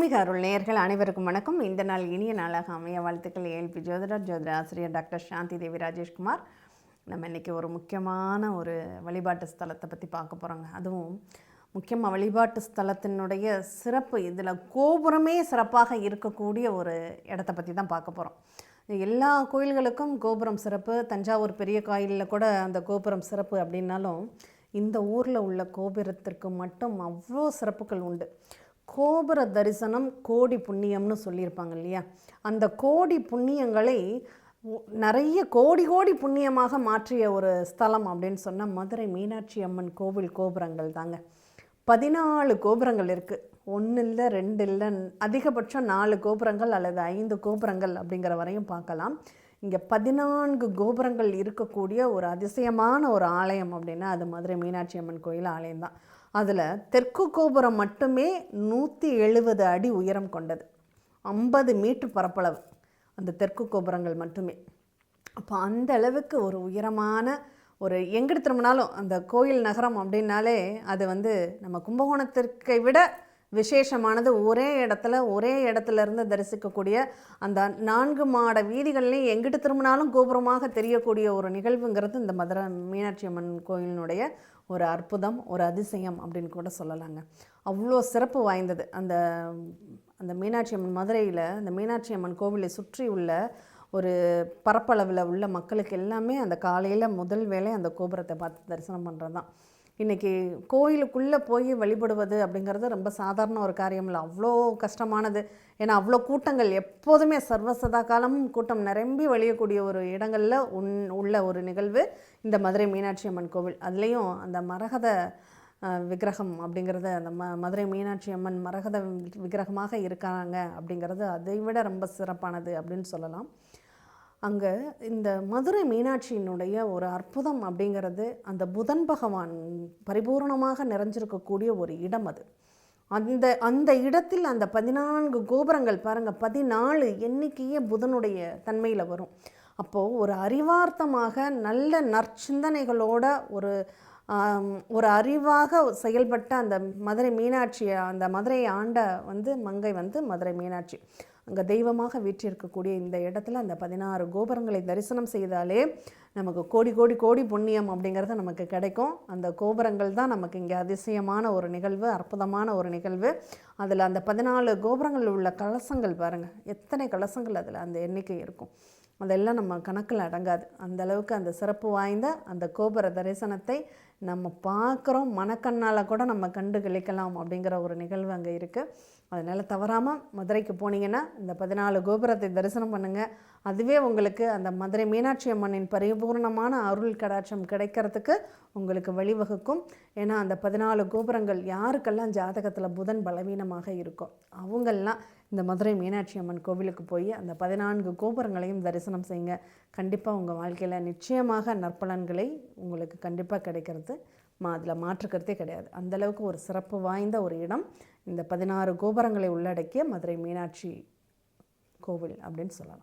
ஆன்மீக அருள் நேயர்கள் அனைவருக்கும் வணக்கம். இந்த நாள் இனிய நாளாக அமைய வாழ்த்துக்கள். ஏஎல்பி ஜோதிட ஆசிரியர் டாக்டர் சாந்தி தேவி ராஜேஷ்குமார். நம்ம இன்றைக்கி ஒரு முக்கியமான ஒரு வழிபாட்டு ஸ்தலத்தை பற்றி பார்க்க போகிறோங்க. அதுவும் முக்கியமாக வழிபாட்டு ஸ்தலத்தினுடைய சிறப்பு, இதில் கோபுரமே சிறப்பாக இருக்கக்கூடிய ஒரு இடத்த பற்றி தான் பார்க்க போகிறோம். எல்லா கோயில்களுக்கும் கோபுரம் சிறப்பு, தஞ்சாவூர் பெரிய கோயிலில் கூட அந்த கோபுரம் சிறப்பு அப்படின்னாலும் இந்த ஊரில் உள்ள கோபுரத்திற்கு மட்டும் அவ்வளோ சிறப்புகள் உண்டு. கோபுர தரிசனம் கோடி புண்ணியம்னு சொல்லியிருப்பாங்க இல்லையா? அந்த கோடி புண்ணியங்களை நிறைய கோடி கோடி புண்ணியமாக மாற்றிய ஒரு ஸ்தலம் அப்படின்னு சொன்னால் மதுரை மீனாட்சி அம்மன் கோவில் கோபுரங்கள் தாங்க. 14 கோபுரங்கள் இருக்குது. 1 இல்லை 2 இல்லை, அதிகபட்சம் 4 கோபுரங்கள் அல்லது 5 கோபுரங்கள் அப்படிங்கிற வரையும் பார்க்கலாம். இங்கே 14 கோபுரங்கள் இருக்கக்கூடிய ஒரு அதிசயமான ஒரு ஆலயம் அப்படின்னா அது மதுரை மீனாட்சி அம்மன் கோயில் ஆலயம்தான். அதில் தெற்கு கோபுரம் மட்டுமே 170 அடி உயரம் கொண்டது, 50 மீட்டர் பரப்பளவு அந்த தெற்கு கோபுரங்கள் மட்டுமே. அப்போ அந்த அளவுக்கு ஒரு உயரமான ஒரு எங்கிட்டு திரும்பினாலும் அந்த கோயில் நகரம் அப்படின்னாலே அது நம்ம கும்பகோணத்திற்கை விட விசேஷமானது. ஒரே இடத்துல இருந்து தரிசிக்கக்கூடிய அந்த 4 மாட வீதிகள்லையும் எங்கிட்டு திரும்பினாலும் கோபுரமாக தெரியக்கூடிய ஒரு நிகழ்வுங்கிறது இந்த மதுரை மீனாட்சி அம்மன் கோயிலினுடைய ஒரு அற்புதம், ஒரு அதிசயம் அப்படின்னு கூட சொல்லலாங்க. அவ்வளோ சிறப்பு வாய்ந்தது அந்த அந்த மீனாட்சி அம்மன். மதுரையில் அந்த மீனாட்சி அம்மன் கோவிலை சுற்றி உள்ள ஒரு பரப்பளவில் உள்ள மக்களுக்கு எல்லாமே அந்த காலையில் முதல் வேளை அந்த கோபுரத்தை பார்த்து தரிசனம் பண்ணுறது தான். இன்றைக்கி கோயிலுக்குள்ளே போய் வழிபடுவது அப்படிங்கிறது ரொம்ப சாதாரண ஒரு காரியம் இல்லை, அவ்வளோ கஷ்டமானது. ஏன்னா அவ்வளோ கூட்டங்கள் எப்போதுமே சர்வசதா காலமும் கூட்டம் நிரம்பி வழியக்கூடிய ஒரு இடங்களில் உள்ள ஒரு நிகழ்வு இந்த மதுரை மீனாட்சி அம்மன் கோவில். அதுலேயும் அந்த மரகத விக்கிரகம் அப்படிங்கிறது, அந்த மதுரை மீனாட்சி அம்மன் மரகத விக்கிரகமாக இருக்காங்க அப்படிங்கிறது அதை விட ரொம்ப சிறப்பானது அப்படின்னு சொல்லலாம். அங்கே இந்த மதுரை மீனாட்சியினுடைய ஒரு அற்புதம் அப்படிங்கிறது அந்த புதன் பகவான் பரிபூர்ணமாக நிறைஞ்சிருக்கக்கூடிய ஒரு இடம் அது. அந்த இடத்தில் அந்த 14 கோபுரங்கள் பாருங்கள், 14 எண்ணிக்கையே புதனுடைய தன்மையில் வரும். அப்போது ஒரு அறிவார்த்தமாக நல்ல நற்சிந்தனைகளோட ஒரு அறிவாக செயல்பட்ட அந்த மதுரை மீனாட்சி, அந்த மதுரையை ஆண்ட மங்கை மதுரை மீனாட்சி அங்கே தெய்வமாக வீற்றிருக்கக்கூடிய இந்த இடத்துல அந்த 16 கோபுரங்களை தரிசனம் செய்தாலே நமக்கு கோடி கோடி கோடி புண்ணியம் அப்படிங்கிறது நமக்கு கிடைக்கும். அந்த கோபுரங்கள் தான் நமக்கு இங்கே அதிசயமான ஒரு நிகழ்வு, அற்புதமான ஒரு நிகழ்வு. அதில் அந்த 14 கோபுரங்கள் உள்ள கலசங்கள் பாருங்கள், எத்தனை கலசங்கள் அதில் அந்த எண்ணிக்கை இருக்கும், அதெல்லாம் நம்ம கணக்கில் அடங்காது. அந்த அளவுக்கு அந்த சிறப்பு வாய்ந்த அந்த கோபுர தரிசனத்தை நம்ம பார்க்குறோம், மனக்கண்ணால் கூட நம்ம கண்டு கழிக்கலாம் அப்படிங்கிற ஒரு நிகழ்வு அங்கே இருக்குது. அதனால் தவறாமல் மதுரைக்கு போனீங்கன்னா இந்த 14 கோபுரத்தை தரிசனம் பண்ணுங்கள். அதுவே உங்களுக்கு அந்த மதுரை மீனாட்சி அம்மனின் பரிபூர்ணமான அருள் கடாட்சம் கிடைக்கிறதுக்கு உங்களுக்கு வழிவகுக்கும். ஏன்னா அந்த 14 கோபுரங்கள் யாருக்கெல்லாம் ஜாதகத்தில் புதன் பலவீனமாக இருக்கும் அவங்கெல்லாம் இந்த மதுரை மீனாட்சி அம்மன் கோவிலுக்கு போய் அந்த 14 கோபுரங்களையும் தரிசனம் செய்யுங்க. கண்டிப்பாக உங்கள் வாழ்க்கையில் நிச்சயமாக நற்பலன்களை உங்களுக்கு கண்டிப்பாக கிடைக்கிறது, அதில் மாற்றுக்கிறதே கிடையாது. அந்தளவுக்கு ஒரு சிறப்பு வாய்ந்த ஒரு இடம் இந்த 16 கோபுரங்களை உள்ளடக்கிய மதுரை மீனாட்சி கோவில் அப்படின்னு சொல்லலாம்.